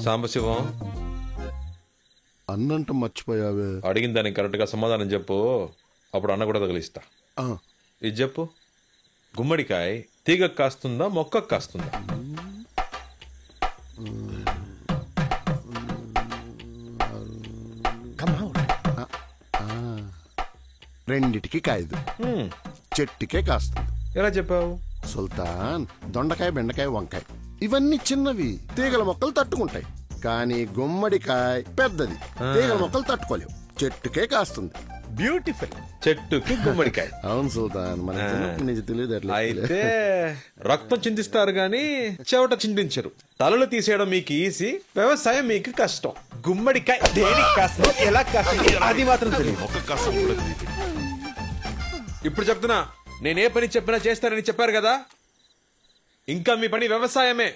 సాంబశివం, అన్నంట మర్చిపోయావే. అడిగిన దానికి కరెక్ట్ గా సమాధానం చెప్పు, అప్పుడు అన్న కూడా తగిలిస్తా. ఇది చెప్పు, గుమ్మడికాయ తీగకు కాస్తుందా మొక్కకు కాస్తుందా? రెండిటికి కాయదు, చెట్టుకే కాస్తుంది. ఎలా చెప్పావు? సుల్తాన్, దొండకాయ, బెండకాయ, వంకాయ ఇవన్నీ చిన్నవి, తీగల మొక్కలు తట్టుకుంటాయి. కానీ గుమ్మడికాయ పెద్దది, తీగల మొక్కలు తట్టుకోలేవు, చెట్టుకే కాస్తుంది. బ్యూటిఫుల్. చెట్టుకి గుమ్మడికాయ. అవును సుల్తాన్, మనకి నుంచి తెలియదు. అయితే రక్తం చిందిస్తారు గాని చెవట చిందించరు. తలలు తీసేయడం మీకు ఈజీ, వ్యవసాయం మీకు కష్టం. గుమ్మడికాయ దేనికి కాస్తుంది, ఎలా కాస్తుంది అది మాత్రం తెలియదు. ఇప్పుడు చెప్తున్నా, నేనే పని చెప్పినా చేస్తానని చెప్పారు కదా, ఇంకా మీ పని వ్యవసాయమే.